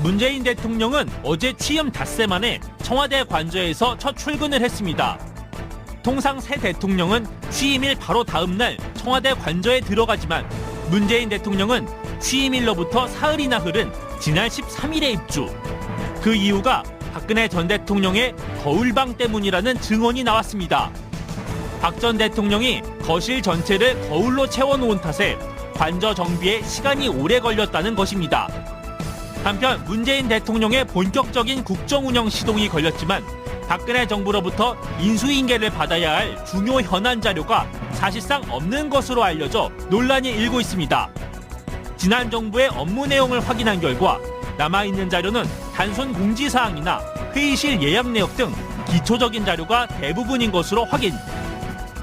문재인 대통령은 어제 취임 닷새 만에 청와대 관저에서 첫 출근을 했습니다. 통상 새 대통령은 취임일 바로 다음 날 청와대 관저에 들어가지만 문재인 대통령은 취임일로부터 사흘이나 흐른 지난 13일에 입주. 그 이유가 박근혜 전 대통령의 거울방 때문이라는 증언이 나왔습니다. 박 전 대통령이 거실 전체를 거울로 채워놓은 탓에 관저 정비에 시간이 오래 걸렸다는 것입니다. 한편 문재인 대통령의 본격적인 국정운영 시동이 걸렸지만 박근혜 정부로부터 인수인계를 받아야 할 중요 현안 자료가 사실상 없는 것으로 알려져 논란이 일고 있습니다. 지난 정부의 업무 내용을 확인한 결과 남아있는 자료는 단순 공지사항이나 회의실 예약 내역 등 기초적인 자료가 대부분인 것으로 확인.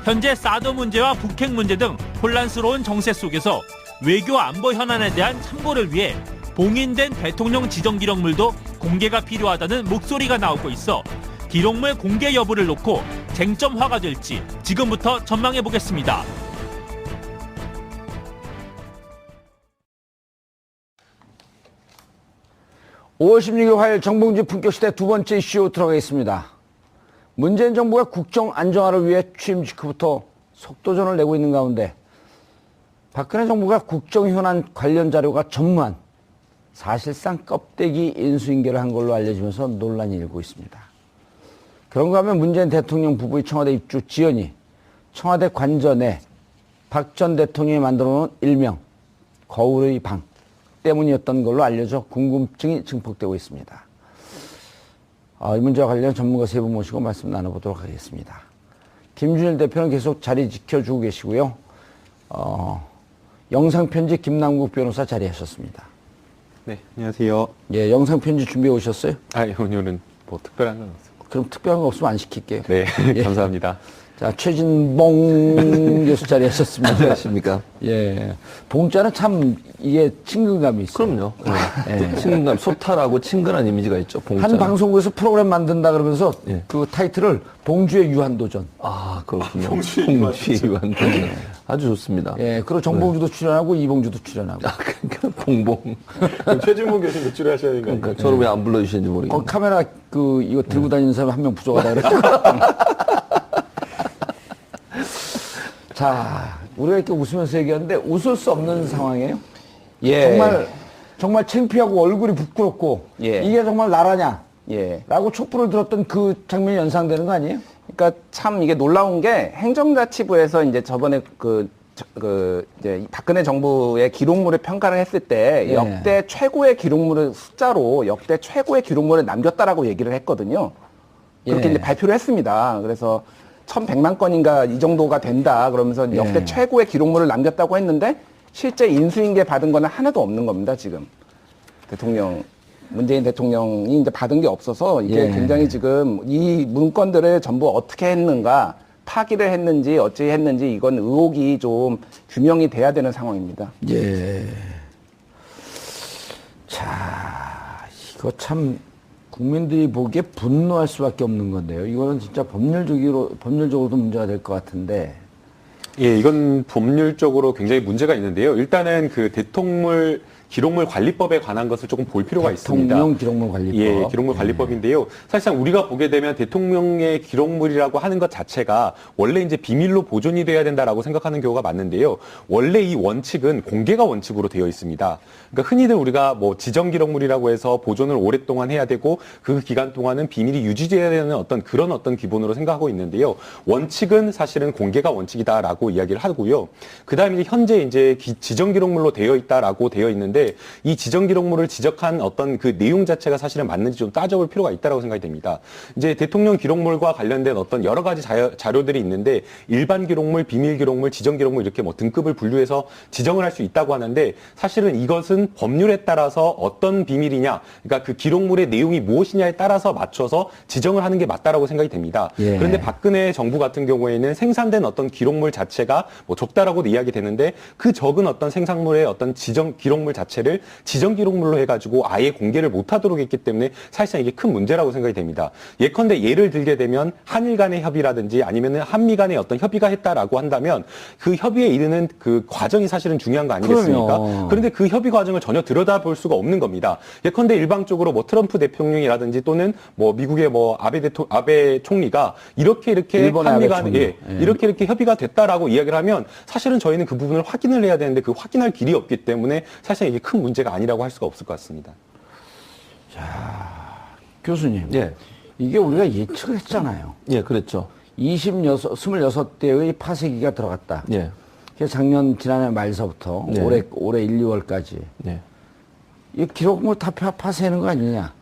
현재 사드 문제와 북핵 문제 등 혼란스러운 정세 속에서 외교 안보 현안에 대한 참고를 위해 봉인된 대통령 지정 기록물도 공개가 필요하다는 목소리가 나오고 있어 기록물 공개 여부를 놓고 쟁점화가 될지 지금부터 전망해 보겠습니다. (5월 16일) 화요일 정봉주 품격시대 두 번째 이슈 들어가겠습니다. 문재인 정부가 국정 안정화를 위해 취임 직후부터 속도전을 내고 있는 가운데 박근혜 정부가 국정 현안 관련 자료가 전무한 사실상 껍데기 인수인계를 한 걸로 알려지면서 논란이 일고 있습니다. 그런가 하면 문재인 대통령 부부의 청와대 입주 지연이 청와대 관저 내 박 전 대통령이 만들어 놓은 일명 거울의 방 때문이었던 걸로 알려져 궁금증이 증폭되고 있습니다. 이 문제와 관련 전문가 세 분 모시고 말씀 나눠보도록 하겠습니다. 김준일 대표는 계속 자리 지켜주고 계시고요. 영상편지 김남국 변호사 자리하셨습니다. 네, 안녕하세요. 예, 영상편지 준비해 오셨어요? 오늘은 뭐 특별한 건 없어요. 그럼 특별한 거 없으면 안 시킬게요. 네, 예. 감사합니다. 자, 최진봉 교수 자리하셨습니다. 안녕하십니까. 예. 봉자는 참 이게 친근감이 있어요. 그럼요. 네. 친근감, 소탈하고 친근한 이미지가 있죠. 봉자. 한 방송국에서 프로그램 만든다 그러면서 예. 그 타이틀을 봉주의 유한도전. 그렇군요. 봉주의 유한도전. 아주 좋습니다. 예. 그리고 정봉주도 출연하고 이봉주도 출연하고. 그러니까 봉봉. 최진봉 교수님 몇 줄을 하셔야 되는 거 아니에요? 그러니까 저를 왜 안 불러주시는지 모르겠네요. 카메라 이거 들고 다니는 사람 한 명 부족하다 그래서. 자, 우리가 이렇게 웃으면서 얘기하는데 웃을 수 없는 상황이에요. 예. 정말 창피하고 얼굴이 부끄럽고 예. 이게 정말 나라냐? 예. 라고 촛불을 들었던 그 장면이 연상되는 거 아니에요? 그러니까 참 이게 놀라운 게 행정자치부에서 이제 저번에 이제 박근혜 정부의 기록물을 평가를 했을 때 예. 역대 최고의 기록물을 숫자로 역대 최고의 기록물을 남겼다라고 얘기를 했거든요. 그렇게 예. 이제 발표를 했습니다. 그래서 1,100만 건인가 이 정도가 된다 그러면서 역대 예. 최고의 기록물을 남겼다고 했는데 실제 인수인계 받은 거는 하나도 없는 겁니다, 지금. 문재인 대통령이 이제 받은 게 없어서 이게 예. 굉장히 지금 이 문건들을 전부 어떻게 했는가, 파기를 했는지 어찌 했는지 이건 의혹이 좀 규명이 돼야 되는 상황입니다. 예. 자, 이거 참 국민들이 보기에 분노할 수밖에 없는 건데요. 이거는 진짜 법률적으로도 문제가 될 것 같은데. 예, 이건 법률적으로 굉장히 문제가 있는데요. 일단은 그 기록물 관리법에 관한 것을 조금 볼 필요가 있습니다. 대통령 기록물 관리법. 예, 기록물 관리법인데요. 사실상 우리가 보게 되면 대통령의 기록물이라고 하는 것 자체가 원래 이제 비밀로 보존이 돼야 된다라고 생각하는 경우가 많은데요. 원래 이 원칙은 공개가 원칙으로 되어 있습니다. 그러니까 흔히들 우리가 뭐 지정 기록물이라고 해서 보존을 오랫동안 해야 되고 그 기간 동안은 비밀이 유지돼야 되는 그런 기본으로 생각하고 있는데요. 원칙은 사실은 공개가 원칙이다라고 이야기를 하고요. 그다음에 현재 이제 지정 기록물로 되어 있다라고 되어 있는데 이 지정 기록물을 지적한 그 내용 자체가 사실은 맞는지 좀 따져볼 필요가 있다라고 생각이 됩니다. 이제 대통령 기록물과 관련된 여러 가지 자료들이 있는데 일반 기록물, 비밀 기록물, 지정 기록물 이렇게 뭐 등급을 분류해서 지정을 할 수 있다고 하는데 사실은 이것은 법률에 따라서 어떤 비밀이냐, 그러니까 그 기록물의 내용이 무엇이냐에 따라서 맞춰서 지정을 하는 게 맞다라고 생각이 됩니다. 예. 그런데 박근혜 정부 같은 경우에는 생산된 기록물 자체가 뭐 적다라고도 이야기되는데 그 적은 생산물의 지정 기록물 자체가 자체를 지정 기록물로 해가지고 아예 공개를 못하도록 했기 때문에 사실상 이게 큰 문제라고 생각이 됩니다. 예컨대 예를 들게 되면 한일 간의 협의라든지 아니면은 한미 간의 어떤 협의가 했다라고 한다면 그 협의에 이르는 그 과정이 사실은 중요한 거 아니겠습니까? 그럼요. 그런데 그 협의 과정을 전혀 들여다볼 수가 없는 겁니다. 예컨대 일방적으로 뭐 트럼프 대통령이라든지 또는 뭐 미국의 뭐 아베 총리가 이렇게 일본의 한미 아베 간 총리. 예, 예. 이렇게 협의가 됐다라고 이야기를 하면 사실은 저희는 그 부분을 확인을 해야 되는데 그 확인할 길이 없기 때문에 사실 이게 큰 문제가 아니라고 할 수가 없을 것 같습니다. 교수님. 예. 이게 우리가 예측을 했잖아요. 예, 그랬죠. 26대의 파쇄기가 들어갔다. 예. 그래서 지난해 말서부터 네. 올해 1, 2월까지. 예. 이 기록물 다 파쇄하는 거 아니냐?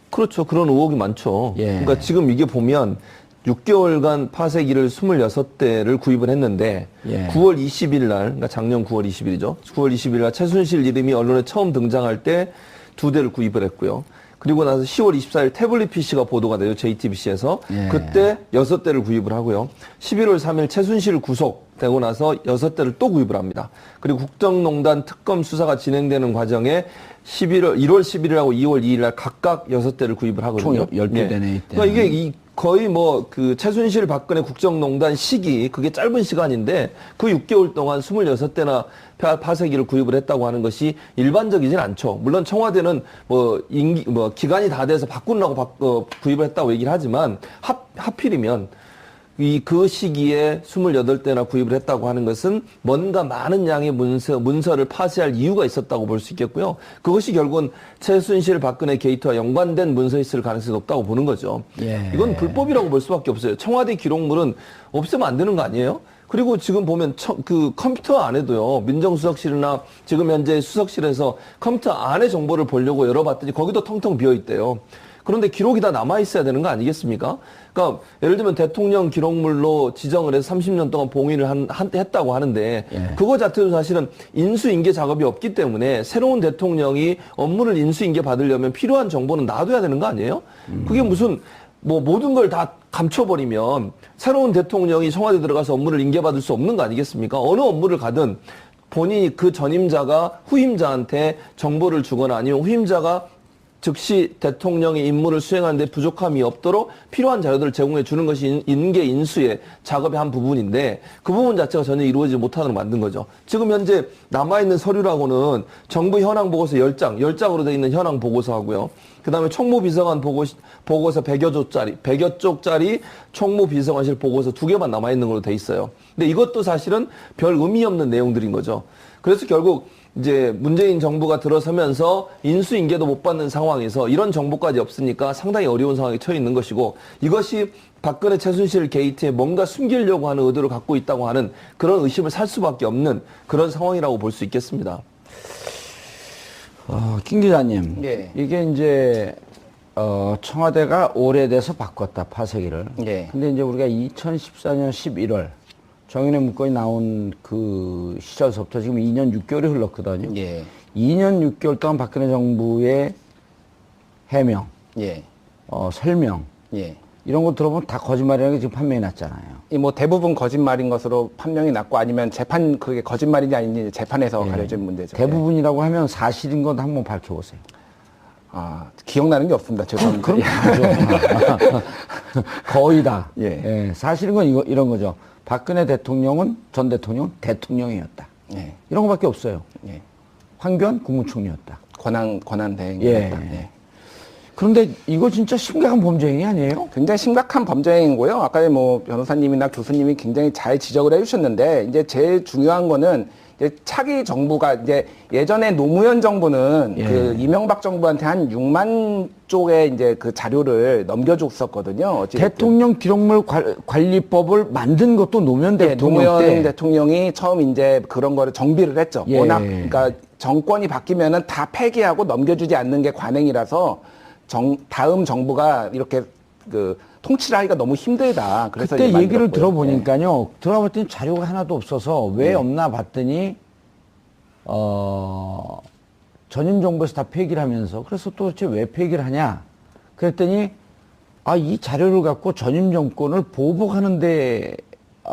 그렇죠. 그런 의혹이 많죠. 예. 그러니까 지금 이게 보면 6개월간 파쇄기를 26대를 구입을 했는데 예. 9월 20일 날, 그러니까 작년 9월 20일이죠. 9월 20일 날 최순실 이름이 언론에 처음 등장할 때 2대를 구입을 했고요. 그리고 나서 10월 24일 태블릿 PC가 보도가 돼요. JTBC에서. 예. 그때 6대를 구입을 하고요. 11월 3일 최순실 구속되고 나서 6대를 또 구입을 합니다. 그리고 국정농단 특검 수사가 진행되는 과정에 1월 11일하고 2월 2일 날 각각 6대를 구입을 하거든요. 총 12대네, 이때. 그러니까 이게 거의 뭐 그 최순실 박근혜 국정농단 시기 그게 짧은 시간인데 그 6개월 동안 26대나 파쇄기를 구입을 했다고 하는 것이 일반적이진 않죠. 물론 청와대는 뭐 기간이 다 돼서 바꾸려고 구입을 했다고 얘기를 하지만 하필이면 그 시기에 28대나 구입을 했다고 하는 것은 뭔가 많은 양의 문서를 파쇄할 이유가 있었다고 볼 수 있겠고요. 그것이 결국은 최순실 박근혜 게이트와 연관된 문서였을 가능성이 높다고 보는 거죠. 예. 이건 불법이라고 볼 수밖에 없어요. 청와대 기록물은 없애면 안 되는 거 아니에요? 그리고 지금 보면 그 컴퓨터 안에도요. 민정수석실이나 지금 현재 수석실에서 컴퓨터 안에 정보를 보려고 열어봤더니 거기도 텅텅 비어 있대요. 그런데 기록이 다 남아있어야 되는 거 아니겠습니까? 그러니까 예를 들면 대통령 기록물로 지정을 해서 30년 동안 봉인을 했다고 하는데 예. 그거 자체도 사실은 인수인계 작업이 없기 때문에 새로운 대통령이 업무를 인수인계 받으려면 필요한 정보는 놔둬야 되는 거 아니에요? 그게 무슨 뭐 모든 걸 다 감춰버리면 새로운 대통령이 청와대 들어가서 업무를 인계받을 수 없는 거 아니겠습니까? 어느 업무를 가든 본인이 그 전임자가 후임자한테 정보를 주거나 아니면 후임자가 즉시 대통령의 임무를 수행하는 데 부족함이 없도록 필요한 자료들을 제공해 주는 것이 인계 인수의 작업의 한 부분인데 그 부분 자체가 전혀 이루어지지 못하도록 만든 거죠. 지금 현재 남아있는 서류라고는 정부 현황 보고서 10장으로 되어 있는 현황 보고서하고요. 그다음에 총무비서관 보고서 100여 쪽짜리 총무비서관실 보고서 2개만 남아있는 걸로 돼 있어요. 근데 이것도 사실은 별 의미 없는 내용들인 거죠. 그래서 결국 이제 문재인 정부가 들어서면서 인수인계도 못 받는 상황에서 이런 정보까지 없으니까 상당히 어려운 상황에 처해 있는 것이고 이것이 박근혜 최순실 게이트에 뭔가 숨기려고 하는 의도를 갖고 있다고 하는 그런 의심을 살 수밖에 없는 그런 상황이라고 볼 수 있겠습니다. 김 기자님. 예. 이게 이제 청와대가 오래돼서 바꿨다, 파쇄기를. 예. 근데 이제 우리가 2014년 11월 정인의 문건이 나온 그 시절서부터 지금 2년 6개월이 흘렀거든요. 예. 2년 6개월 동안 박근혜 정부의 해명, 예. 설명, 예. 이런 거 들어보면 다 거짓말이라는 게 지금 판명이 났잖아요. 이 뭐 대부분 거짓말인 것으로 판명이 났고 아니면 그게 거짓말인지 아닌지 재판에서 예. 가려진 문제죠. 대부분이라고 하면 사실인 건 한번 밝혀보세요. 아, 기억나는 게 없습니다. 죄송합니다. 그럼 다죠. 거의 다. 예. 사실인 건 이런 거죠. 박근혜 대통령은 전 대통령이었다. 예. 이런 거밖에 없어요. 예. 황교안 국무총리였다. 권한 대행이었다. 예. 그런데 이거 진짜 심각한 범죄 행위 아니에요? 굉장히 심각한 범죄 행위고요. 아까 뭐 변호사님이나 교수님이 굉장히 잘 지적을 해주셨는데 이제 제일 중요한 거는 이제 차기 정부가 이제 예전에 노무현 정부는 예. 그 이명박 정부한테 한 6만 쪽의 이제 그 자료를 넘겨줬었거든요. 어찌됐든. 대통령 기록물 관리법을 만든 것도 노무현 예, 대통령 노무현 때. 대통령이 처음 이제 그런 거를 정비를 했죠. 예. 워낙 그러니까 정권이 바뀌면은 다 폐기하고 넘겨주지 않는 게 관행이라서 다음 정부가 이렇게 그 통치를 하기가 너무 힘들다. 그래서 그때 이제 얘기를 만들었고요. 들어보니까요. 들어봤더니 자료가 하나도 없어서 왜 없나 봤더니 전임 정부에서 다 폐기를 하면서 그래서 도대체 왜 폐기를 하냐? 그랬더니 이 자료를 갖고 전임 정권을 보복하는데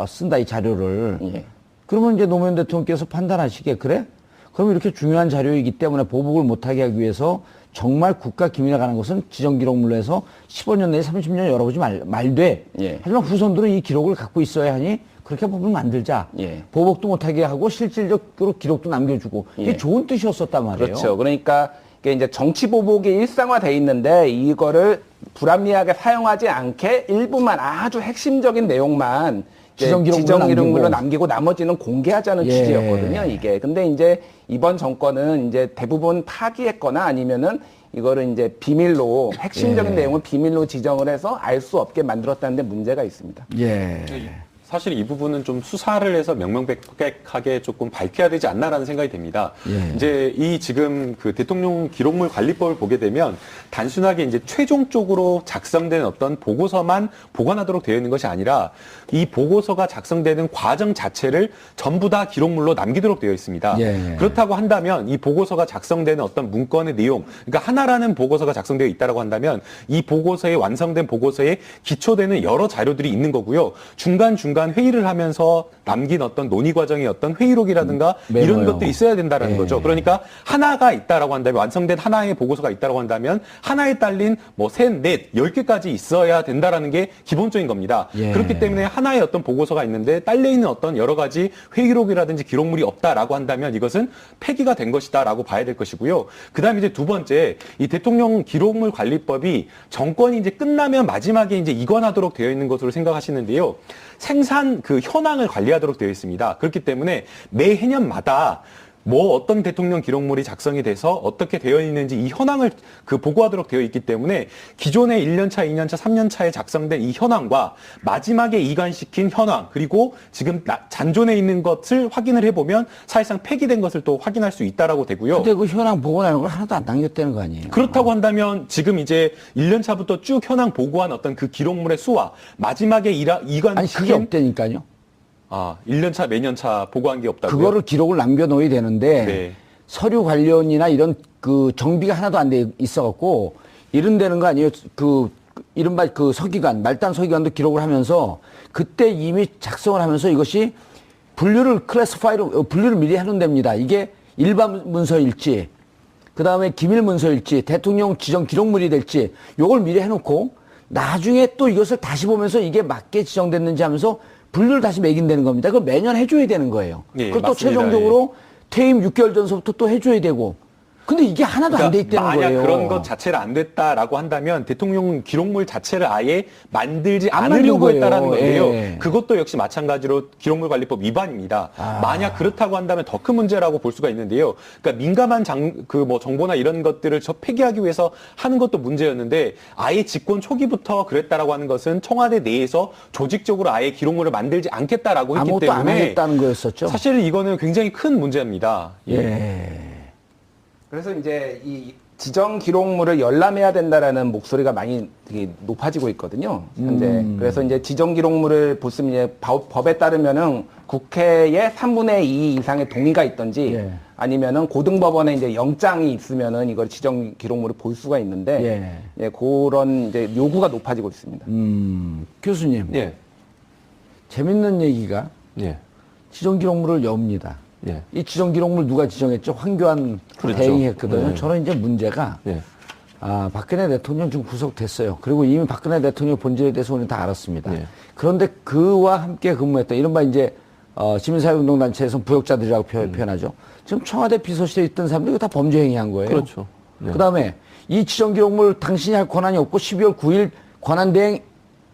쓴다, 이 자료를. 예. 그러면 이제 노무현 대통령께서 판단하시기에 그래? 그럼 이렇게 중요한 자료이기 때문에 보복을 못하게 하기 위해서 정말 국가 기밀에 관한 것은 지정기록물로 해서 15년 내에 30년 열어보지 말돼. 예. 하지만 후손들은 이 기록을 갖고 있어야 하니 그렇게 법을 만들자. 예. 보복도 못하게 하고 실질적으로 기록도 남겨주고 이게 예. 좋은 뜻이었었단 말이에요. 그렇죠. 그러니까 이게 이제 정치 보복이 일상화돼 있는데 이거를 불합리하게 사용하지 않게 일부만 아주 핵심적인 내용만 지정기록물로 남기고 나머지는 공개하자는 예. 취지였거든요. 이게. 근데 이제 이번 정권은 이제 대부분 파기했거나 아니면은 이거를 이제 비밀로 핵심적인 예. 내용을 비밀로 지정을 해서 알 수 없게 만들었다는 데 문제가 있습니다. 예. 사실 이 부분은 좀 수사를 해서 명명백백하게 조금 밝혀야 되지 않나라는 생각이 듭니다. 예. 이제 이 지금 그 대통령 기록물 관리법을 보게 되면 단순하게 이제 최종적으로 작성된 어떤 보고서만 보관하도록 되어 있는 것이 아니라 이 보고서가 작성되는 과정 자체를 전부 다 기록물로 남기도록 되어 있습니다. 예. 그렇다고 한다면 이 보고서가 작성되는 어떤 문건의 내용, 그러니까 하나라는 보고서가 작성되어 있다라고 한다면 이 보고서에 완성된 보고서에 기초되는 여러 자료들이 있는 거고요. 중간중간 회의를 하면서 남긴 어떤 논의 과정의 어떤 회의록이라든가 이런 메모요. 것들이 있어야 된다는 예. 거죠. 그러니까 하나가 있다라고 한다면 완성된 하나의 보고서가 있다라고 한다면 하나에 딸린 뭐 셋, 넷, 10개까지 있어야 된다라는 게 기본적인 겁니다. 예. 그렇기 때문에 하나의 어떤 보고서가 있는데 딸려 있는 어떤 여러 가지 회의록이라든지 기록물이 없다라고 한다면 이것은 폐기가 된 것이다라고 봐야 될 것이고요. 그다음에 이제 두 번째, 이 대통령 기록물 관리법이 정권이 이제 끝나면 마지막에 이제 이관하도록 되어 있는 것으로 생각하시는데요. 생산 그 현황을 관리하도록 되어 있습니다. 그렇기 때문에 매 해년마다 뭐 어떤 대통령 기록물이 작성이 돼서 어떻게 되어 있는지 이 현황을 그 보고하도록 되어 있기 때문에 기존의 1년차, 2년차, 3년차에 작성된 이 현황과 마지막에 이관시킨 현황 그리고 지금 잔존해 있는 것을 확인을 해보면 사실상 폐기된 것을 또 확인할 수 있다라고 되고요. 근데 그 현황 보고하는 걸 하나도 안 남겼다는 거 아니에요? 그렇다고 한다면 지금 이제 1년차부터 쭉 현황 보고한 어떤 그 기록물의 수와 마지막에 이관시킨 아니 그게 없다니까요. 1년차, 매년차 보고한 게 없다고요? 그거를 기록을 남겨놓아야 되는데 네. 서류 관련이나 이런 그 정비가 하나도 안 돼 있어갖고 이런 데는 거 아니에요. 그 이른바 그 서기관, 말단 서기관도 기록을 하면서 그때 이미 작성을 하면서 이것이 분류를 클래스파이로 분류를 미리 해놓는답니다. 이게 일반 문서일지, 그 다음에 기밀 문서일지, 대통령 지정 기록물이 될지 요걸 미리 해놓고 나중에 또 이것을 다시 보면서 이게 맞게 지정됐는지 하면서 분류를 다시 매긴다는 겁니다. 그걸 매년 해줘야 되는 거예요. 예, 그걸 또 맞습니다. 최종적으로 퇴임 6개월 전서부터 또 해줘야 되고. 근데 이게 하나도 안 돼 있다는 만약 거예요. 그런 것 자체를 안 됐다라고 한다면 대통령 기록물 자체를 아예 만들지 안 않으려고 만든 했다라는 거예요. 건데요. 예. 그것도 역시 마찬가지로 기록물관리법 위반입니다. 만약 그렇다고 한다면 더 큰 문제라고 볼 수가 있는데요. 그러니까 민감한 정보나 이런 것들을 폐기하기 위해서 하는 것도 문제였는데 아예 집권 초기부터 그랬다라고 하는 것은 청와대 내에서 조직적으로 아예 기록물을 만들지 않겠다라고 했기 아무것도 안 때문에 하겠다는 거였었죠. 사실 이거는 굉장히 큰 문제입니다. 예. 그래서 이제 이 지정 기록물을 열람해야 된다라는 목소리가 많이 되게 높아지고 있거든요. 현재. 그래서 이제 지정 기록물을 보시면 이제 법에 따르면은 국회의 3분의 2 이상의 동의가 있든지 예. 아니면은 고등법원에 이제 영장이 있으면은 이걸 지정 기록물을 볼 수가 있는데 예, 그런 이제 요구가 높아지고 있습니다. 교수님. 예. 재밌는 얘기가 예. 지정 기록물을 엽니다. 예. 이 지정 기록물 누가 지정했죠? 황교안 그렇죠. 대행이 했거든요. 네. 저는 이제 문제가 예. 박근혜 대통령 지금 구속됐어요. 그리고 이미 박근혜 대통령 본질에 대해서 우리는 다 알았습니다. 네. 그런데 그와 함께 근무했던 이른바 이제 시민사회운동단체에서 부역자들이라고 표현하죠. 지금 청와대 비서실에 있던 사람들이 다 범죄 행위한 거예요. 그렇죠. 네. 그다음에 이 지정 기록물 당신이 할 권한이 없고 12월 9일 권한대행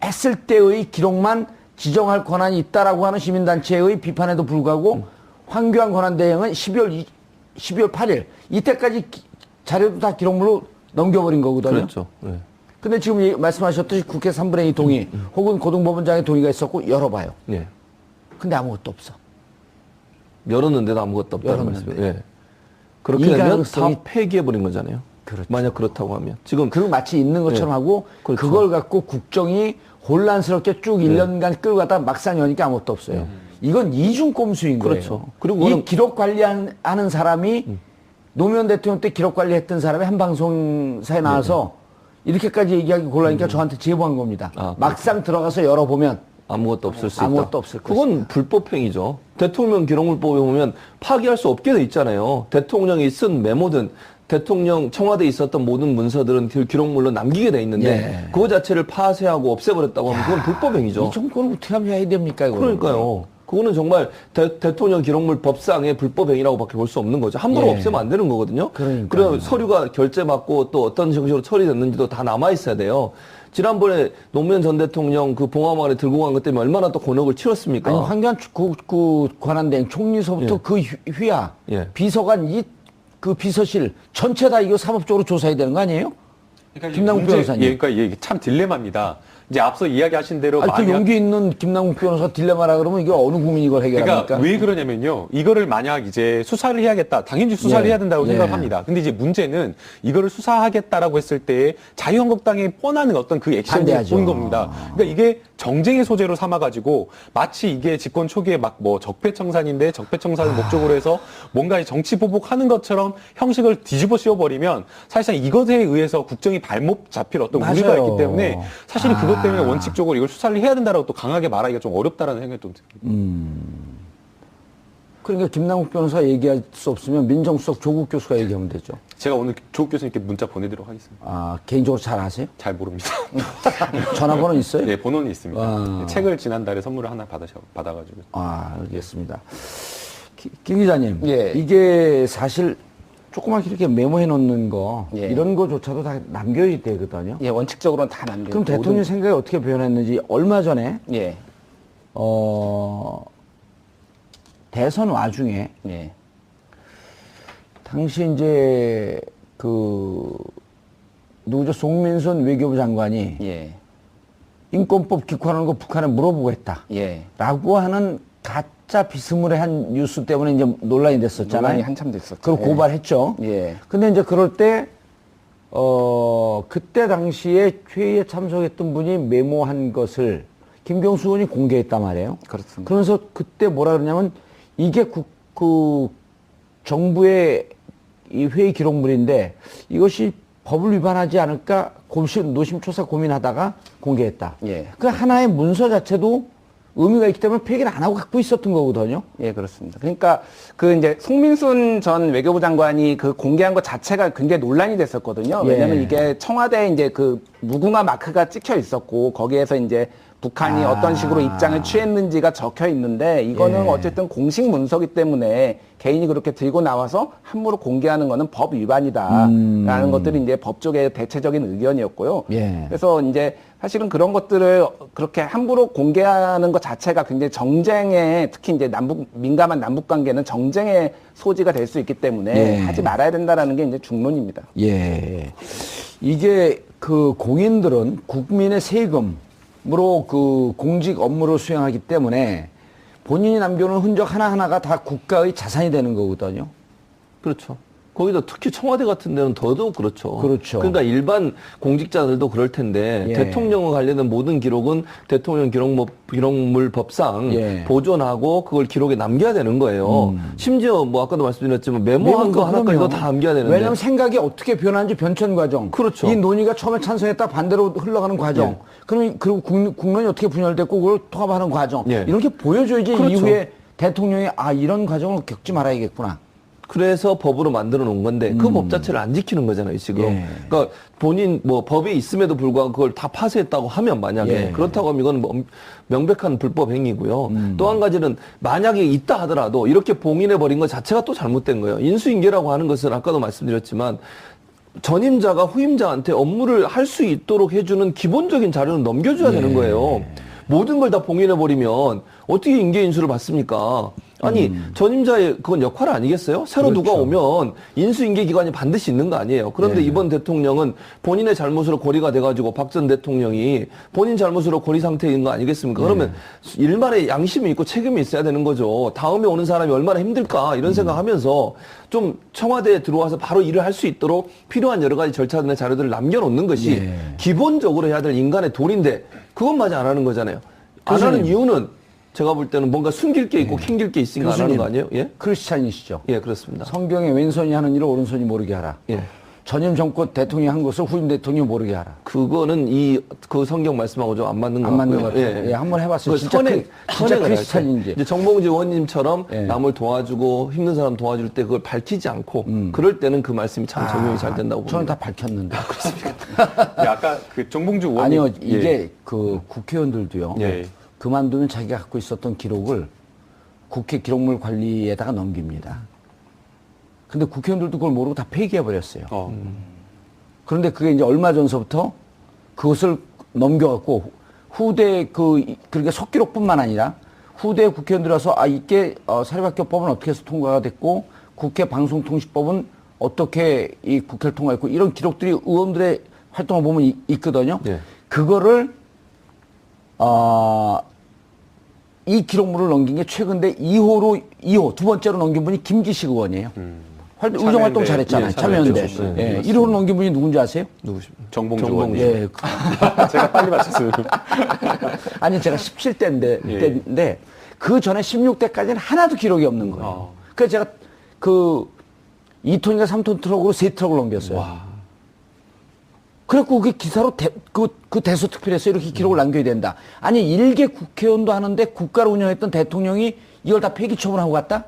했을 때의 기록만 지정할 권한이 있다라고 하는 시민단체의 비판에도 불구하고 황교안 권한대행은 12월 8일 이때까지 자료도 다 기록물로 넘겨버린 거거든요. 그렇죠. 네. 근데 지금 말씀하셨듯이 국회 3분의 2 동의 혹은 고등법원장의 동의가 있었고 열어봐요. 예. 근데 아무것도 없어. 열었는데도 아무것도 없다는 열었는데. 말씀이에요. 예. 그렇게 이 되면 가능성이- 사업 폐기해버린 거잖아요. 그렇죠. 만약 그렇다고 하면. 지금 그리고 마치 있는 것처럼 네. 하고 그렇죠. 그걸 갖고 국정이 혼란스럽게 쭉 1년간 끌고 가다가 막상 여니까 아무것도 없어요. 이건 이중 꼼수인 거예요. 그렇죠. 그리고 이 그거는- 기록 관리하는 사람이 노무현 대통령 때 기록 관리했던 사람이 한 방송사에 나와서 이렇게까지 얘기하기 곤란하니까 저한테 제보한 겁니다. 아, 막상 들어가서 열어보면 아무것도 없을 수 있다. 아무것도 없을 그건 불법행위죠. 대통령 기록물법에 보면 파기할 수 없게 돼 있잖아요. 대통령이 쓴 메모든 대통령 청와대에 있었던 모든 문서들은 기록물로 남기게 돼 있는데 예. 그거 자체를 파쇄하고 없애버렸다고 하면 그건 불법 행위죠. 이 정도는 어떻게 하면 해야 됩니까? 이거는? 그러니까요. 그거는 정말 대통령 기록물 법상의 불법 행위라고밖에 볼 수 없는 거죠. 함부로 예. 없애면 안 되는 거거든요. 그러니까요. 그래야 서류가 결재받고 또 어떤 형식으로 처리됐는지도 다 남아 있어야 돼요. 지난번에 노무현 전 대통령 그 봉화마을에 들고 간 것 때문에 얼마나 또 곤혹을 치렀습니까? 아니 황교안 관한대행 총리서부터 예. 그 휘하 예. 비서관 그 비서실 전체 다 이거 사법적으로 조사해야 되는 거 아니에요? 김남국 변호사님. 예, 그러니까 이게 참 딜레마입니다. 이제 앞서 이야기하신 대로 아니, 그 용기 있는 김남국 변호사 딜레마라 그러면 이게 어느 국민이 이걸 해결합니까? 그러니까 왜 그러냐면요. 이거를 만약 이제 수사를 해야겠다. 당연히 수사를 예. 해야 된다고 예. 생각합니다. 근데 이제 문제는 이거를 수사하겠다라고 했을 때 자유한국당의 뻔한 어떤 그 액션이 반대하죠. 보인 겁니다. 그러니까 이게 정쟁의 소재로 삼아가지고 마치 이게 집권 초기에 막 뭐 적폐청산인데 적폐청산을 목적으로 해서 뭔가 정치 보복하는 것처럼 형식을 뒤집어 씌워버리면 사실상 이것에 의해서 국정이 발목 잡힐 어떤 우려가 맞아요. 있기 때문에 사실은 그것 때문에 원칙적으로 이걸 수사를 해야 된다라고 또 강하게 말하기가 좀 어렵다라는 생각이 좀 듭니다. 그러니까 김남국 변호사 얘기할 수 없으면 민정수석 조국 교수가 얘기하면 되죠. 제가 오늘 조국 교수님께 문자 보내드리도록 하겠습니다. 아, 개인적으로 잘 아세요? 잘 모릅니다. 전화번호 있어요? 네, 번호는 있습니다. 아. 책을 지난달에 선물을 하나 받아가지고. 아, 알겠습니다. 김 기자님, 예. 이게 사실 조그맣게 이렇게 메모해 놓는 거 예. 이런 거조차도 다 남겨야 되거든요. 예, 원칙적으로는 다 남겨요. 그럼 대통령 생각이 어떻게 변했는지 얼마 전에 예, 대선 와중에 예, 당시 이제 누구죠? 송민순 외교부 장관이 예, 인권법 기권하는 거 북한에 물어보고 했다. 예. 라고 하는 가짜 비스무리한 뉴스 때문에 이제 논란이 됐었잖아요. 논란이 한참 됐었죠. 그걸 예. 고발했죠. 예. 근데 이제 그럴 때, 그때 당시에 회의에 참석했던 분이 메모한 것을 김경수 의원이 공개했단 말이에요. 그렇습니다. 그러면서 그때 뭐라 그러냐면 이게 정부의 이 회의 기록물인데 이것이 법을 위반하지 않을까 노심초사 고민하다가 공개했다. 예. 그 하나의 문서 자체도 의미가 있기 때문에 폐기를 안 하고 갖고 있었던 거거든요. 예, 그렇습니다. 그러니까 그 이제 송민순 전 외교부 장관이 그 공개한 것 자체가 굉장히 논란이 됐었거든요. 왜냐면 예. 이게 청와대에 이제 그 무궁화 마크가 찍혀 있었고 거기에서 이제 북한이 어떤 식으로 입장을 취했는지가 적혀 있는데 이거는 예. 어쨌든 공식 문서기 때문에 개인이 그렇게 들고 나와서 함부로 공개하는 거는 법 위반이다라는 것들이 이제 법조계의 대체적인 의견이었고요. 예. 그래서 이제 사실은 그런 것들을 그렇게 함부로 공개하는 것 자체가 굉장히 정쟁에 특히 이제 민감한 남북 관계는 정쟁의 소지가 될 수 있기 때문에 예. 하지 말아야 된다라는 게 이제 중론입니다. 예. 이게 그 공인들은 국민의 세금으로 그 공직 업무를 수행하기 때문에 본인이 남겨놓은 흔적 하나하나가 다 국가의 자산이 되는 거거든요. 그렇죠. 거기다 특히 청와대 같은 데는 더더욱 그렇죠. 그렇죠. 그러니까 일반 공직자들도 그럴 텐데 예. 대통령과 관련된 모든 기록은 대통령 기록물 법상 예. 보존하고 그걸 기록에 남겨야 되는 거예요. 심지어 뭐 아까도 말씀드렸지만 메모한 거 하나까지도 다 남겨야 되는데. 왜냐하면 생각이 어떻게 변하는지 변천 과정. 그렇죠. 이 논의가 처음에 찬성했다 반대로 흘러가는 과정. 예. 그리고 국론이 어떻게 분열됐고 그걸 통합하는 과정. 예. 이렇게 보여줘야지 그렇죠. 이후에 대통령이 이런 과정을 겪지 말아야겠구나. 그래서 법으로 만들어 놓은 건데 그 법 자체를 안 지키는 거잖아요, 지금. 예. 그러니까 본인 뭐 법이 있음에도 불구하고 그걸 다 파쇄했다고 하면 만약에 예. 그렇다고 하면 이건 뭐 명백한 불법 행위고요. 또 한 가지는 만약에 있다 하더라도 이렇게 봉인해 버린 것 자체가 또 잘못된 거예요. 인수인계라고 하는 것은 아까도 말씀드렸지만 전임자가 후임자한테 업무를 할 수 있도록 해주는 기본적인 자료는 넘겨줘야 되는 거예요. 모든 걸 다 봉인해 버리면 어떻게 인계 인수를 받습니까? 아니 전임자의 그건 역할 아니겠어요? 새로 그렇죠. 누가 오면 인수인계 기관이 반드시 있는 거 아니에요. 그런데 예. 이번 대통령은 본인의 잘못으로 고리가 돼가지고 박 전 대통령이 본인 잘못으로 고리 상태인 거 아니겠습니까? 그러면 일말의 양심이 있고 책임이 있어야 되는 거죠. 다음에 오는 사람이 얼마나 힘들까 이런 생각하면서 좀 청와대에 들어와서 바로 일을 할 수 있도록 필요한 여러 가지 절차들의 자료들을 남겨놓는 것이 예. 기본적으로 해야 될 인간의 도리인데 그것마저 안 하는 거잖아요. 안 하는 이유는 제가 볼 때는 뭔가 숨길 게 있고 캥길 게 있으니까 안 하는 거 아니에요? 예? 크리스찬이시죠. 예, 그렇습니다. 성경에 왼손이 하는 일을 오른손이 모르게 하라. 예. 전임 정권 대통령이 한 것을 후임 대통령이 모르게 하라. 그거는 그 성경 말씀하고 좀 안 맞는 것 안 같고요. 맞는 것 같아요. 예, 한번 해봤어요. 진짜 선행, 진짜 크리스찬인지. 이제 정봉주 의원님처럼 예. 남을 도와주고 힘든 사람 도와줄 때 그걸 밝히지 않고 그럴 때는 그 말씀이 참 적용이 잘 된다고 저는 봅니다. 다 밝혔는데. 네, 아까 그 정봉주 의원님 아니요, 예. 이게 그 국회의원들도요. 예. 그만두면 자기가 갖고 있었던 기록을 국회 기록물 관리에다가 넘깁니다. 근데 국회의원들도 그걸 모르고 다 폐기해버렸어요. 그런데 그게 이제 얼마 전서부터 그것을 넘겨갖고 후대 그러니까 속기록뿐만 아니라 후대 국회의원들 와서 이게 사립학교법은 어떻게 해서 통과가 됐고 국회 방송통신법은 어떻게 이 국회를 통과했고 이런 기록들이 의원들의 활동을 보면 있거든요. 예. 그거를 이 기록물을 넘긴 게 최근데 2호 두 번째로 넘긴 분이 김기식 의원이에요. 의정활동 잘했잖아요. 예, 참여연대. 참여연대. 예, 1호로 넘긴 분이 누군지 아세요? 누구십니까? 정봉주 의원님. 예. 제가 빨리 맞췄어요. 아니 제가 17대인데 그 전에 16대까지는 하나도 기록이 없는 거예요. 그래서 제가 그 2톤인가 3톤 트럭으로 3트럭을 넘겼어요. 그래갖고 그게 기사로 그 대소특필에서 이렇게 기록을 남겨야 된다. 아니 일개 국회의원도 하는데 국가를 운영했던 대통령이 이걸 다 폐기 처분하고 갔다?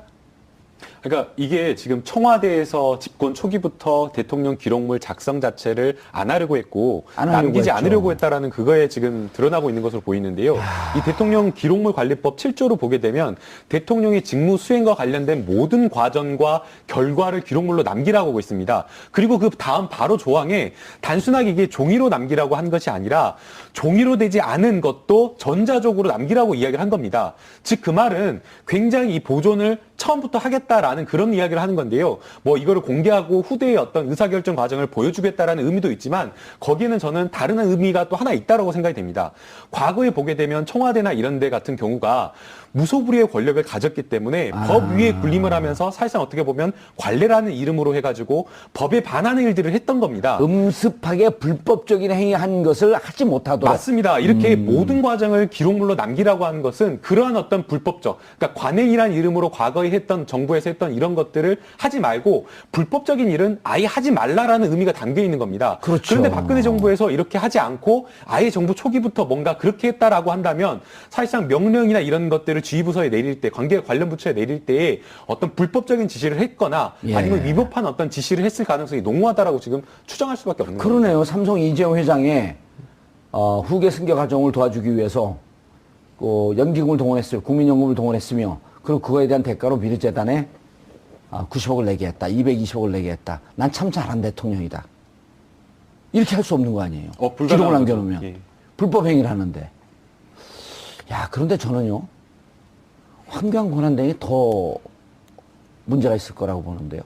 그러니까 이게 지금 청와대에서 집권 초기부터 대통령 기록물 작성 자체를 안 하려고 했고 안 하려고 남기지 했죠. 않으려고 했다라는 그거에 지금 드러나고 있는 것으로 보이는데요. 이 대통령 기록물 관리법 7조를 보게 되면 대통령의 직무 수행과 관련된 모든 과정과 결과를 기록물로 남기라고 하고 있습니다. 그리고 그 다음 바로 조항에 단순하게 이게 종이로 남기라고 한 것이 아니라 종이로 되지 않은 것도 전자적으로 남기라고 이야기를 한 겁니다. 즉 그 말은 굉장히 이 보존을 처음부터 하겠다라는 그런 이야기를 하는 건데요. 뭐 이거를 공개하고 후대의 어떤 의사결정 과정을 보여주겠다라는 의미도 있지만 거기에는 저는 다른 의미가 또 하나 있다라고 생각이 됩니다. 과거에 보게 되면 청와대나 이런 데 같은 경우가 무소불위의 권력을 가졌기 때문에 법 위에 군림을 하면서 사실상 어떻게 보면 관례라는 이름으로 해가지고 법에 반하는 일들을 했던 겁니다. 음습하게 불법적인 행위한 것을 하지 못하도록. 맞습니다. 이렇게 모든 과정을 기록물로 남기라고 하는 것은 그러한 어떤 불법적, 그러니까 관행이라는 이름으로 과거에 했던 정부에서 했던 이런 것들을 하지 말고 불법적인 일은 아예 하지 말라라는 의미가 담겨 있는 겁니다. 그렇죠. 그런데 박근혜 정부에서 이렇게 하지 않고 아예 정부 초기부터 뭔가 그렇게 했다라고 한다면 사실상 명령이나 이런 것들을 지휘부서에 내릴 때, 관련 부처에 내릴 때에 어떤 불법적인 지시를 했거나 예. 아니면 위법한 어떤 지시를 했을 가능성이 농후하다라고 지금 추정할 수밖에 없는 거예요. 그러네요. 삼성 이재용 회장의 후계 승계 과정을 도와주기 위해서 연기금을 동원했어요. 국민연금을 동원했으며 그리고 그거에 대한 대가로 미르재단에 90억을 내게 했다. 220억을 내게 했다. 난 참 잘한 대통령이다. 이렇게 할 수 없는 거 아니에요. 불가능한 기록을 거죠. 남겨놓으면. 예. 불법 행위를 하는데. 야, 그런데 저는요. 황교안 권한대행이 더 문제가 있을 거라고 보는데요.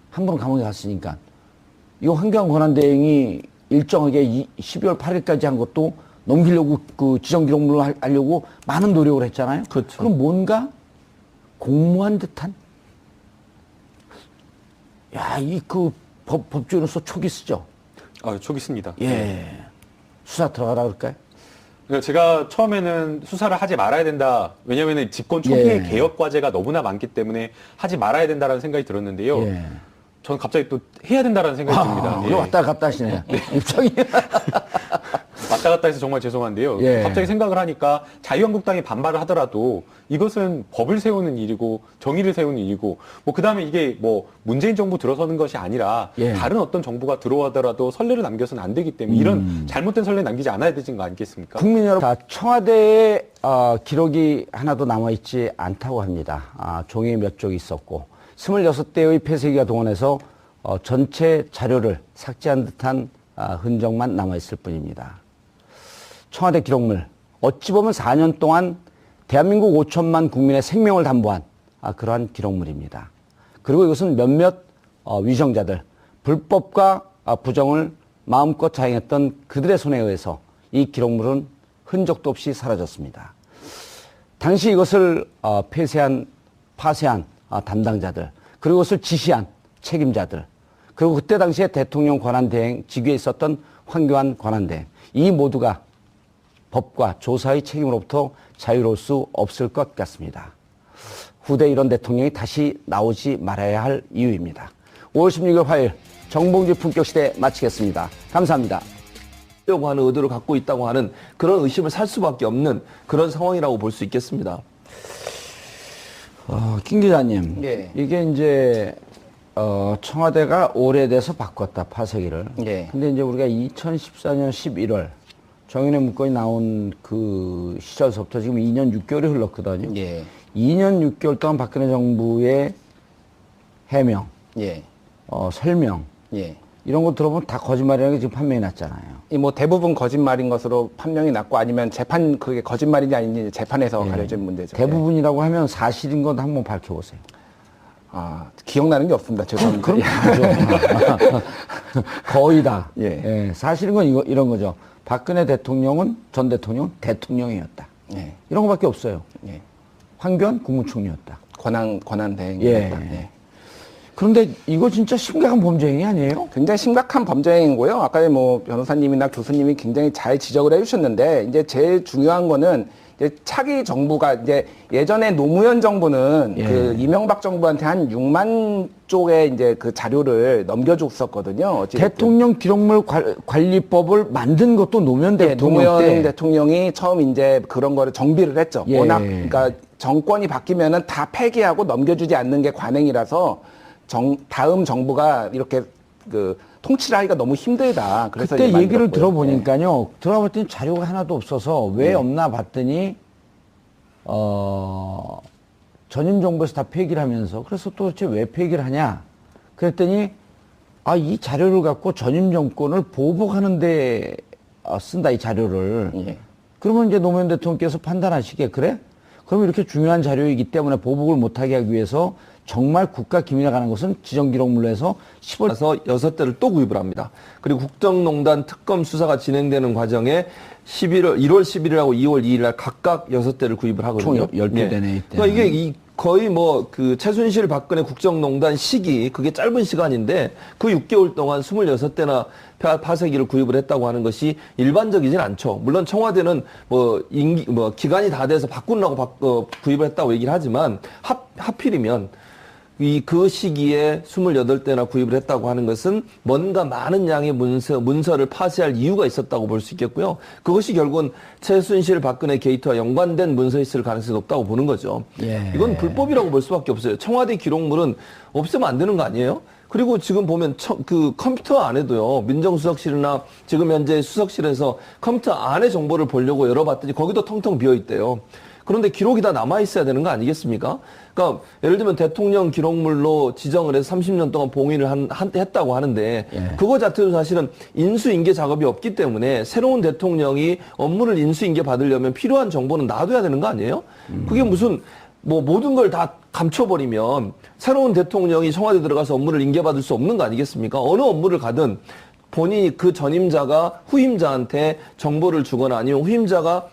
한 번은 감옥에 갔으니까. 이 황교안 권한대행이 일정하게 12월 8일까지 한 것도 넘기려고 그 지정기록물로 하려고 많은 노력을 했잖아요. 그렇죠. 그럼 뭔가 공모한 듯한? 야, 법조인으로서 촉이 쓰죠. 촉이 씁니다. 예. 수사 들어가라 그럴까요? 그러니까 제가 처음에는 수사를 하지 말아야 된다. 왜냐하면 집권 초기에 예. 개혁 과제가 너무나 많기 때문에 하지 말아야 된다라는 생각이 들었는데요. 예. 저는 갑자기 또 해야 된다라는 생각이 듭니다. 이거 왔다 갔다 하시네. 입장이. 왔다 갔다 해서 정말 죄송한데요. 예. 갑자기 생각을 하니까 자유한국당이 반발을 하더라도 이것은 법을 세우는 일이고 정의를 세우는 일이고 그 다음에 이게 문재인 정부 들어서는 것이 아니라 예. 다른 어떤 정부가 들어오더라도 선례를 남겨서는 안 되기 때문에 이런 잘못된 선례 남기지 않아야 되는 거 아니겠습니까? 국민 여러분, 자, 청와대에 기록이 하나도 남아있지 않다고 합니다. 종이 몇 쪽 있었고 26대의 폐쇄기가 동원해서 전체 자료를 삭제한 듯한 흔적만 남아있을 뿐입니다. 청와대 기록물, 어찌 보면 4년 동안 대한민국 5천만 국민의 생명을 담보한 그러한 기록물입니다. 그리고 이것은 몇몇 위정자들, 불법과 부정을 마음껏 자행했던 그들의 손에 의해서 이 기록물은 흔적도 없이 사라졌습니다. 당시 이것을 파쇄한 담당자들, 그리고 그것을 지시한 책임자들, 그리고 그때 당시에 대통령 권한대행 직위에 있었던 황교안 권한대행, 이 모두가 법과 조사의 책임으로부터 자유로울 수 없을 것 같습니다. 후대 이런 대통령이 다시 나오지 말아야 할 이유입니다. 5월 16일 화요일 정봉주 품격시대 마치겠습니다. 감사합니다. 하려고 하는 의도를 갖고 있다고 하는 그런 의심을 살 수밖에 없는 그런 상황이라고 볼 수 있겠습니다. 김 기자님, 예. 이게 이제 청와대가 오래돼서 바꿨다, 파쇄기를. 예. 근데 이제 우리가 2014년 11월 정윤회 문건이 나온 그 시절서부터 지금 2년 6개월이 흘렀거든요. 예. 2년 6개월 동안 박근혜 정부의 해명, 예. 설명, 예. 이런 거 들어보면 다 거짓말이라는 게 지금 판명이 났잖아요. 이 뭐 대부분 거짓말인 것으로 판명이 났고 아니면 재판 그게 거짓말인지 아닌지 재판에서 가려진 문제죠. 대부분이라고 하면 사실인 건 한번 밝혀보세요. 아, 기억나는 게 없습니다. 죄송합니다. 그럼 다죠. 거의 다. 예. 사실인 건 이런 거죠. 박근혜 대통령은 전 대통령은 대통령이었다. 예. 이런 거밖에 없어요. 예. 황교안 국무총리였다. 권한 대행이었다. 예. 그런데 이거 진짜 심각한 범죄 행위 아니에요? 굉장히 심각한 범죄 행위고요. 아까 뭐 변호사님이나 교수님이 굉장히 잘 지적을 해주셨는데 이제 제일 중요한 거는 이제 차기 정부가 이제 예전에 노무현 정부는 예. 그 이명박 정부한테 한 6만 쪽의 이제 그 자료를 넘겨줬었거든요. 어찌됐든. 대통령 기록물 관리법을 만든 것도 노무현 예, 대통령 노무현 때. 대통령이 처음 이제 그런 거를 정비를 했죠. 예. 워낙 그러니까 정권이 바뀌면은 다 폐기하고 넘겨주지 않는 게 관행이라서 다음 정부가 이렇게 그 통치를 하기가 너무 힘들다. 그래서 그때 이제 얘기를 만들었고요. 들어보니까요. 들어가 봤더니 자료가 하나도 없어서 왜 없나 봤더니 전임 정부에서 다 폐기를 하면서 그래서 도대체 왜 폐기를 하냐? 그랬더니 이 자료를 갖고 전임 정권을 보복하는데 쓴다, 이 자료를. 예. 그러면 이제 노무현 대통령께서 판단하시기에 그래? 그럼 이렇게 중요한 자료이기 때문에 보복을 못하게 하기 위해서 정말 국가 기밀에 관한 것은 지정기록물로 해서 10월 그래서 6대를 또 구입을 합니다. 그리고 국정농단 특검 수사가 진행되는 과정에 1월 11일하고 2월 2일 날 각각 6대를 구입을 하거든요. 총 12대네, 이때. 그러니까 이게 거의 뭐 그 최순실 박근혜 국정농단 시기 그게 짧은 시간인데 그 6개월 동안 26대나 파쇄기를 구입을 했다고 하는 것이 일반적이진 않죠. 물론 청와대는 뭐 기간이 다 돼서 바꾸려고 구입을 했다고 얘기를 하지만 하필이면 그 시기에 28대나 구입을 했다고 하는 것은 뭔가 많은 양의 문서를 파쇄할 이유가 있었다고 볼 수 있겠고요. 그것이 결국은 최순실 박근혜 게이트와 연관된 문서였을 가능성이 높다고 보는 거죠. 예. 이건 불법이라고 볼 수밖에 없어요. 청와대 기록물은 없으면 안 되는 거 아니에요? 그리고 지금 보면 그 컴퓨터 안에도요, 민정수석실이나 지금 현재 수석실에서 컴퓨터 안에 정보를 보려고 열어봤더니 거기도 텅텅 비어 있대요. 그런데 기록이 다 남아있어야 되는 거 아니겠습니까? 그러니까 예를 들면 대통령 기록물로 지정을 해서 30년 동안 봉인을 했다고 하는데 예. 그거 자체도 사실은 인수인계 작업이 없기 때문에 새로운 대통령이 업무를 인수인계 받으려면 필요한 정보는 놔둬야 되는 거 아니에요? 그게 무슨 뭐 모든 걸 다 감춰버리면 새로운 대통령이 청와대 들어가서 업무를 인계받을 수 없는 거 아니겠습니까? 어느 업무를 가든 본인이 그 전임자가 후임자한테 정보를 주거나 아니면 후임자가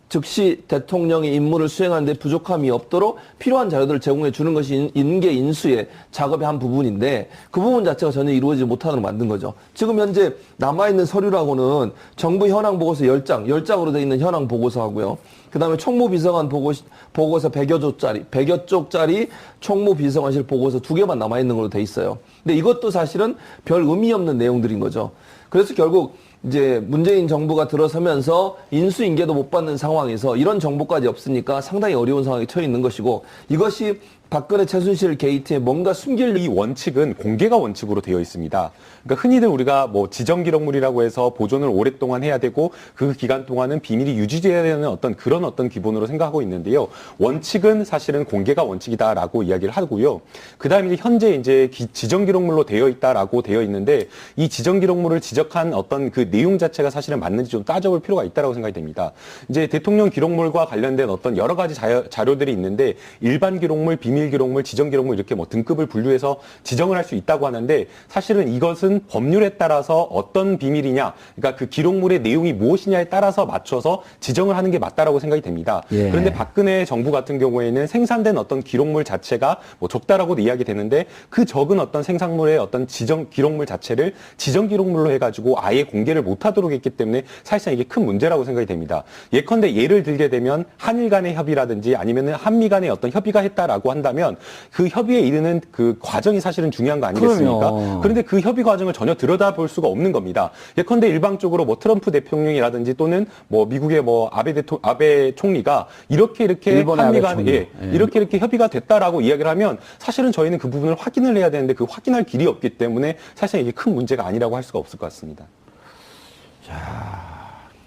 즉시 대통령의 임무를 수행하는데 부족함이 없도록 필요한 자료들을 제공해 주는 것이 인계 인수의 작업의 한 부분인데 그 부분 자체가 전혀 이루어지지 못하도록 만든 거죠. 지금 현재 남아있는 서류라고는 정부 현황 보고서 10장으로 되어 있는 현황 보고서하고요. 그 다음에 총무비서관 보고서 100여 쪽짜리 총무비서관실 보고서 2개만 남아있는 걸로 돼 있어요. 근데 이것도 사실은 별 의미 없는 내용들인 거죠. 그래서 결국 이제 문재인 정부가 들어서면서 인수인계도 못 받는 상황에서 이런 정보까지 없으니까 상당히 어려운 상황에 처해 있는 것이고 이것이 박근혜 최순실 게이트에 뭔가 숨길 이 원칙은 공개가 원칙으로 되어 있습니다. 그러니까 흔히들 우리가 뭐 지정 기록물이라고 해서 보존을 오랫동안 해야 되고 그 기간 동안은 비밀이 유지돼야 되는 그런 기본으로 생각하고 있는데요. 원칙은 사실은 공개가 원칙이다라고 이야기를 하고요. 그다음에 현재 이제 지정 기록물로 되어 있다라고 되어 있는데 이 지정 기록물을 지적한 그 내용 자체가 사실은 맞는지 좀 따져볼 필요가 있다라고 생각이 됩니다. 이제 대통령 기록물과 관련된 여러 가지 자료들이 있는데 일반 기록물, 비밀 기록물, 지정 기록물 이렇게 뭐 등급을 분류해서 지정을 할 수 있다고 하는데 사실은 이것은 법률에 따라서 어떤 비밀이냐, 그러니까 그 기록물의 내용이 무엇이냐에 따라서 맞춰서 지정을 하는 게 맞다라고 생각이 됩니다. 예. 그런데 박근혜 정부 같은 경우에는 생산된 기록물 자체가 뭐 적다라고도 이야기되는데 그 적은 생산물의 지정 기록물 자체를 지정 기록물로 해가지고 아예 공개를 못하도록 했기 때문에 사실상 이게 큰 문제라고 생각이 됩니다. 예컨대 예를 들게 되면 한일 간의 협의라든지 아니면은 한미 간의 협의가 했다라고 한다. 한다면 그 협의에 이르는 그 과정이 사실은 중요한 거 아니겠습니까? 그럼요. 그런데 그 협의 과정을 전혀 들여다볼 수가 없는 겁니다. 예컨대 일방적으로 뭐 트럼프 대통령이라든지 또는 뭐 미국의 뭐 아베 총리가 이렇게 일본의 아베 한미간 총리. 예. 이렇게 협의가 됐다라고 이야기를 하면 사실은 저희는 그 부분을 확인을 해야 되는데 그 확인할 길이 없기 때문에 사실 이게 큰 문제가 아니라고 할 수가 없을 것 같습니다.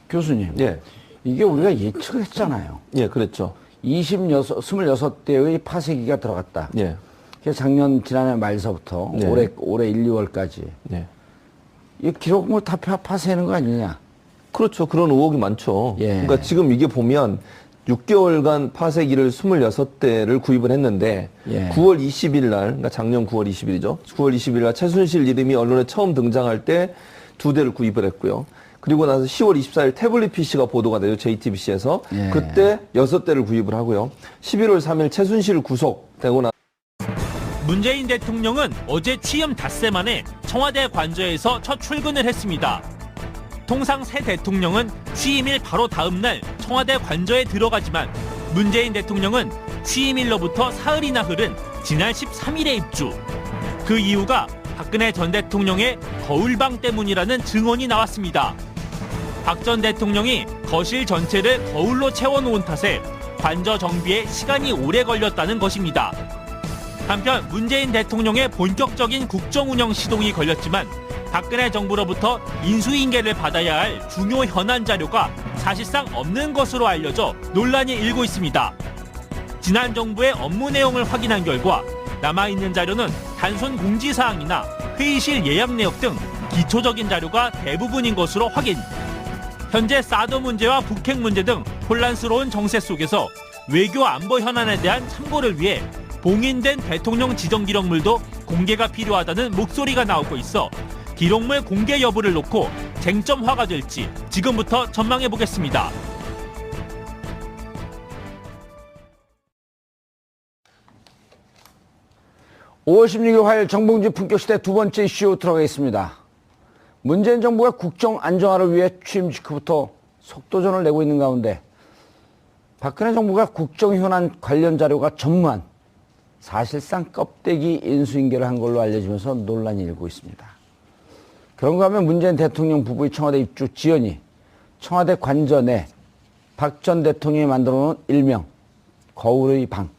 교수님. 예. 이게 우리가 예측을 했잖아요. 예, 그랬죠. 26대의 파쇄기가 들어갔다. 예. 그래서 지난해 말서부터 네. 올해 1, 2월까지. 네. 이 기록물 다 파쇄하는 거 아니냐. 그렇죠. 그런 의혹이 많죠. 예. 그러니까 지금 이게 보면 6개월간 파쇄기를 26대를 구입을 했는데 예. 9월 20일 날, 그러니까 작년 9월 20일이죠. 9월 20일 날 최순실 이름이 언론에 처음 등장할 때 2대를 구입을 했고요. 그리고 나서 10월 24일 태블릿 PC가 보도가 되죠. JTBC에서. 예. 그때 6대를 구입을 하고요. 11월 3일 최순실 구속되고 나 문재인 대통령은 어제 취임 닷새 만에 청와대 관저에서 첫 출근을 했습니다. 통상 새 대통령은 취임일 바로 다음 날 청와대 관저에 들어가지만 문재인 대통령은 취임일로부터 사흘이나 흐른 지난 13일에 입주. 그 이유가 박근혜 전 대통령의 거울방 때문이라는 증언이 나왔습니다. 박 전 대통령이 거실 전체를 거울로 채워놓은 탓에 관저 정비에 시간이 오래 걸렸다는 것입니다. 한편 문재인 대통령의 본격적인 국정운영 시동이 걸렸지만 박근혜 정부로부터 인수인계를 받아야 할 중요 현안 자료가 사실상 없는 것으로 알려져 논란이 일고 있습니다. 지난 정부의 업무 내용을 확인한 결과 남아있는 자료는 단순 공지사항이나 회의실 예약 내역 등 기초적인 자료가 대부분인 것으로 확인. 현재 사드 문제와 북핵 문제 등 혼란스러운 정세 속에서 외교 안보 현안에 대한 참고를 위해 봉인된 대통령 지정 기록물도 공개가 필요하다는 목소리가 나오고 있어 기록물 공개 여부를 놓고 쟁점화가 될지 지금부터 전망해 보겠습니다. (5월 16일) 화요일 정봉주 품격시대 두 번째 이슈 들어가겠습니다. 문재인 정부가 국정 안정화를 위해 취임 직후부터 속도전을 내고 있는 가운데 박근혜 정부가 국정 현안 관련 자료가 전무한 사실상 껍데기 인수인계를 한 걸로 알려지면서 논란이 일고 있습니다. 그런가 하면 문재인 대통령 부부의 청와대 입주 지연이 청와대 관저 내 박 전 대통령이 만들어놓은 일명 거울의 방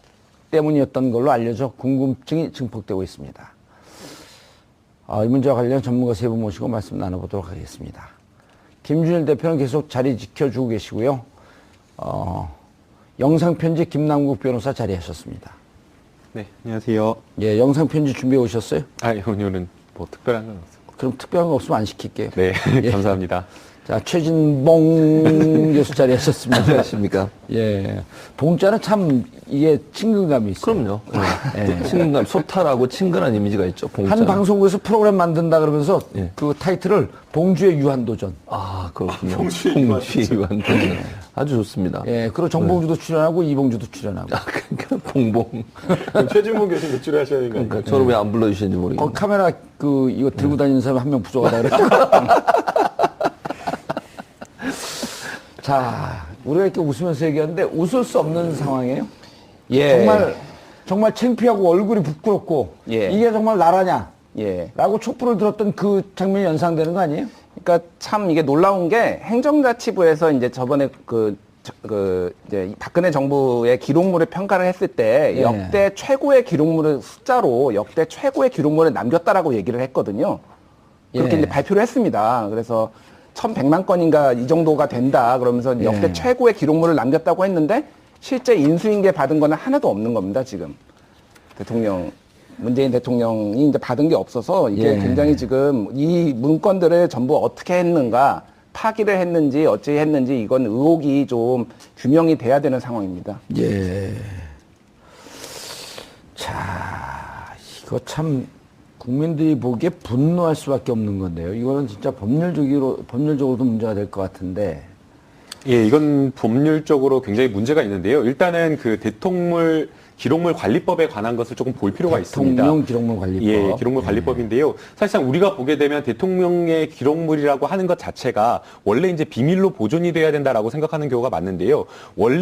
때문이었던 걸로 알려져 궁금증이 증폭되고 있습니다. 이 문제와 관련 전문가 세 분 모시고 말씀 나눠보도록 하겠습니다. 김준일 대표는 계속 자리 지켜주고 계시고요. 영상편지 김남국 변호사 자리하셨습니다. 네, 안녕하세요. 예, 영상편지 준비해 오셨어요? 오늘은 뭐 특별한 건 없습니다. 그럼 특별한 거 없으면 안 시킬게요. 네, 예. 감사합니다. 자, 최진봉 교수 자리하셨습니다. 안녕하십니까. 예. 봉자는 참 이게 친근감이 있어요. 그럼요. 예. 친근감, 소탈하고 친근한 이미지가 있죠. 봉자는. 한 방송국에서 프로그램 만든다 그러면서 예. 그 타이틀을 봉주의 유한도전. 아, 그렇군요. 봉주의 유한도전. 아주 좋습니다. 예. 그리고 정봉주도 출연하고 이봉주도 출연하고. 그러니까 봉봉. 최진봉 교수님 매출 하셔야 되는 거 아니에요? 그러니까 저를 왜 안 불러주시는지 모르겠네요. 카메라 이거 들고 다니는 사람 한 명 부족하다 그랬죠. 자, 우리가 이렇게 웃으면서 얘기하는데 웃을 수 없는 상황이에요. 예. 정말 창피하고 얼굴이 부끄럽고 예. 이게 정말 나라냐? 예. 라고 촛불을 들었던 그 장면이 연상되는 거 아니에요? 그러니까 참 이게 놀라운 게 행정자치부에서 이제 저번에 이제 박근혜 정부의 기록물을 평가를 했을 때 예. 역대 최고의 기록물을 숫자로 역대 최고의 기록물을 남겼다라고 얘기를 했거든요. 그렇게 예. 이제 발표를 했습니다. 그래서 1,100만 건인가 이 정도가 된다 그러면서 역대 예. 최고의 기록물을 남겼다고 했는데 실제 인수인계 받은 거는 하나도 없는 겁니다, 지금. 문재인 대통령이 이제 받은 게 없어서 이게 예. 굉장히 지금 이 문건들을 전부 어떻게 했는가, 파기를 했는지 어찌 했는지 이건 의혹이 좀 규명이 돼야 되는 상황입니다. 예. 자, 이거 참 국민들이 보기에 분노할 수밖에 없는 건데요. 이거는 진짜 법률적으로도 문제가 될 것 같은데. 예, 이건 법률적으로 굉장히 문제가 있는데요. 일단은 그 기록물 관리법에 관한 것을 조금 볼 필요가 있습니다. 대통령 기록물 관리법. 예, 기록물 관리법인데요. 사실상 우리가 보게 되면 대통령의 기록물이라고 하는 것 자체가 원래 이제 비밀로 보존이 돼야 된다라고 생각하는 경우가 많은데요. 원래